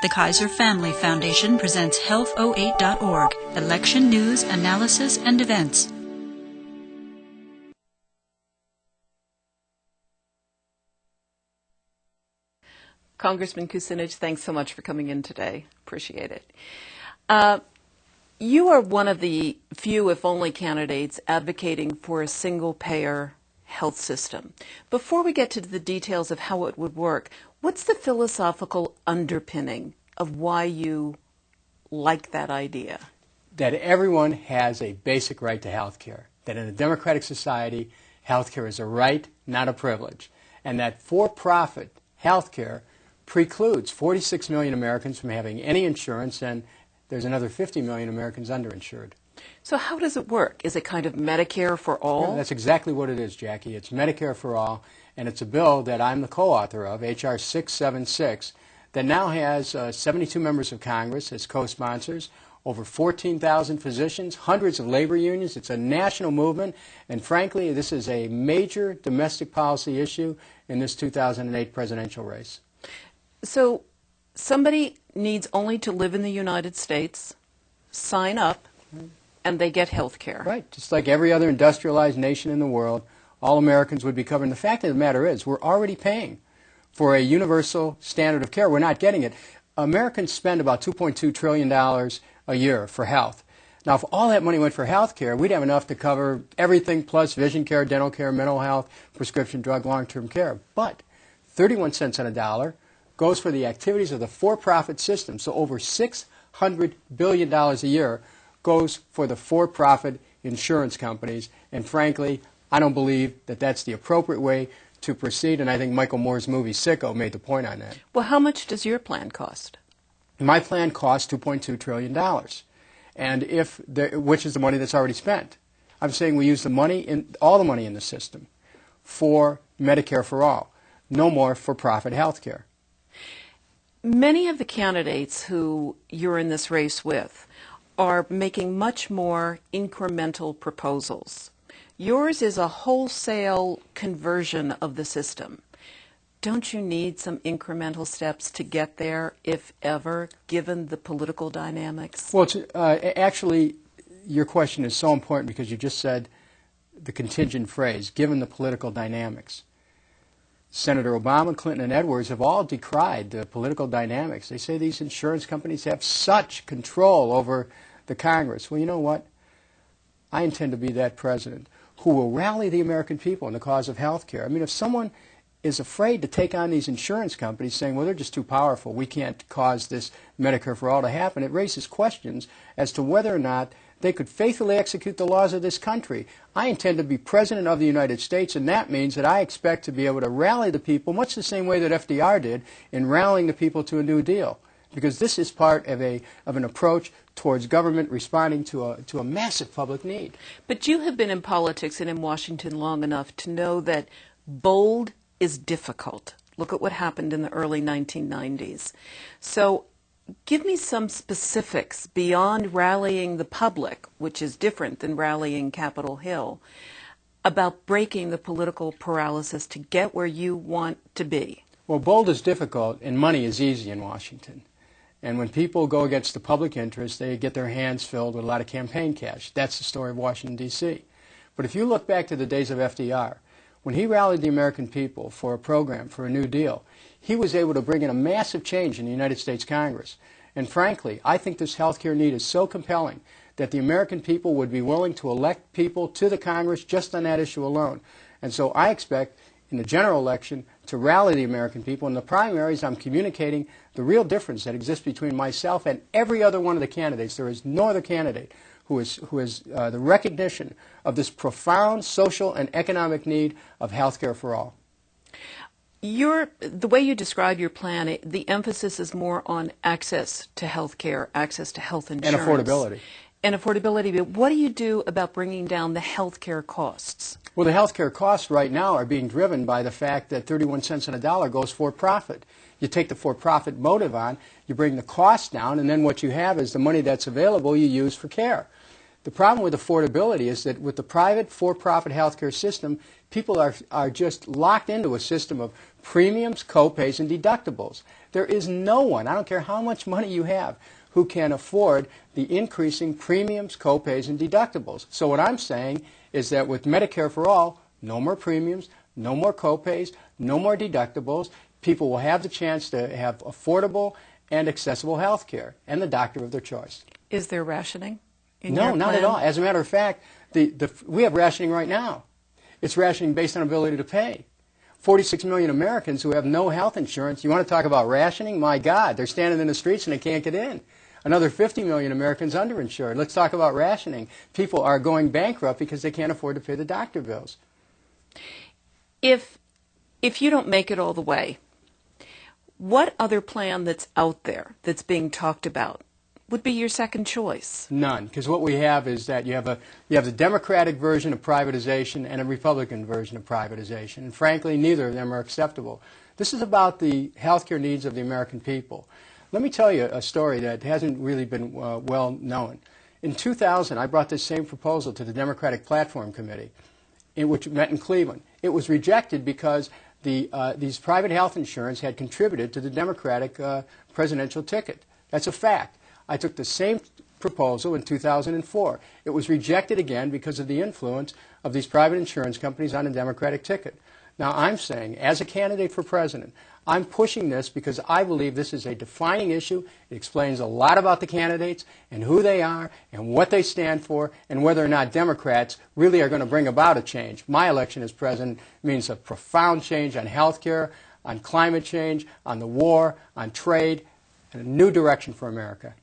The Kaiser Family Foundation presents Health08.org, election news, analysis, and events. Congressman Kucinich, thanks so much for coming in today. Appreciate it. You are one of the few, if only, candidates advocating for a single-payer health system. Before we get to the details of how it would work, what's the philosophical underpinning of why you like that idea? That everyone has a basic right to health care. That in a democratic society, health care is a right, not a privilege. And that for-profit health care precludes 46 million Americans from having any insurance, and there's another 50 million Americans underinsured. So how does it work? Is it kind of Medicare for all? Yeah, that's exactly what it is, Jackie. It's Medicare for all, and it's a bill that I'm the co-author of, H.R. 676, that now has 72 members of Congress as co-sponsors, over 14,000 physicians, hundreds of labor unions. It's a national movement, and frankly, this is a major domestic policy issue in this 2008 presidential race. So somebody needs only to live in the United States, sign up, and they get health care. Right. Just like every other industrialized nation in the world, all Americans would be covered. And the fact of the matter is, we're already paying for a universal standard of care. We're not getting it. Americans spend about $2.2 trillion a year for health. Now, if all that money went for health care, we'd have enough to cover everything plus vision care, dental care, mental health, prescription drug, long-term care. But 31 cents on a dollar goes for the activities of the for-profit system. So over $600 billion a year goes for the for-profit insurance companies. And frankly, I don't believe that that's the appropriate way to proceed. And I think Michael Moore's movie Sicko made the point on that. Well, how much does your plan cost? My plan costs $2.2 trillion, and which is the money that's already spent. I'm saying we use the money, all the money in the system, for Medicare for all. No more for-profit health care. Many of the candidates who you're in this race with are making much more incremental proposals. Yours is a wholesale conversion of the system. Don't you need some incremental steps to get there, if ever, given the political dynamics? Well, actually, your question is so important because you just said the contingent phrase, given the political dynamics. Senator Obama, Clinton, and Edwards have all decried the political dynamics. They say these insurance companies have such control over the Congress. Well, you know what? I intend to be that president who will rally the American people in the cause of health care. I mean, if someone is afraid to take on these insurance companies saying, well, they're just too powerful, we can't cause this Medicare for all to happen, it raises questions as to whether or not they could faithfully execute the laws of this country. I intend to be president of the United States, and that means that I expect to be able to rally the people much the same way that FDR did in rallying the people to a New Deal. Because this is part of an approach towards government responding to a massive public need. But you have been in politics and in Washington long enough to know that bold is difficult. Look at what happened in the early 1990s. So give me some specifics beyond rallying the public, which is different than rallying Capitol Hill, about breaking the political paralysis to get where you want to be. Well, bold is difficult and money is easy in Washington. And when people go against the public interest, they get their hands filled with a lot of campaign cash. That's the story of Washington, D.C. But if you look back to the days of FDR, when he rallied the American people for a program, for a New Deal, he was able to bring in a massive change in the United States Congress. And frankly, I think this health care need is so compelling that the American people would be willing to elect people to the Congress just on that issue alone. And so I expect in the general election to rally the American people. In the primaries, I'm communicating the real difference that exists between myself and every other one of the candidates. There is no other candidate who is the recognition of this profound social and economic need of health care for all. The way you describe your plan, the emphasis is more on access to health care, access to health insurance. And affordability. And affordability. But what do you do about bringing down the health care costs? Well, the health care costs right now are being driven by the fact that 31 cents on a dollar goes for profit. You take the for-profit motive on, you bring the cost down, and then what you have is the money that's available you use for care. The problem with affordability is that with the private for-profit healthcare system, people are just locked into a system of premiums, co-pays, and deductibles. There is no one, I don't care how much money you have, who can afford the increasing premiums, co-pays, and deductibles. So what I'm saying is that with Medicare for All, no more premiums, no more co-pays, no more deductibles. People will have the chance to have affordable and accessible health care and the doctor of their choice. Is there rationing in No, your not plan? at all. As a matter of fact, we have rationing right now. It's rationing based on ability to pay. 46 million Americans who have no health insurance. You want to talk about rationing? My God, they're standing in the streets and they can't get in. Another 50 million Americans underinsured. Let's talk about rationing. People are going bankrupt because they can't afford to pay the doctor bills. If you don't make it all the way, what other plan that's out there that's being talked about would be your second choice? None, because what we have is that you have the Democratic version of privatization and a Republican version of privatization. And frankly, neither of them are acceptable. This is about the health care needs of the American people. Let me tell you a story that hasn't really been well known. In 2000, I brought this same proposal to the Democratic Platform Committee, which met in Cleveland. It was rejected because these private health insurance had contributed to the Democratic presidential ticket. That's a fact. I took the same proposal in 2004. It was rejected again because of the influence of these private insurance companies on the Democratic ticket. Now I'm saying, as a candidate for president, I'm pushing this because I believe this is a defining issue. It explains a lot about the candidates and who they are and what they stand for and whether or not Democrats really are going to bring about a change. My election as president means a profound change on health care, on climate change, on the war, on trade, and a new direction for America.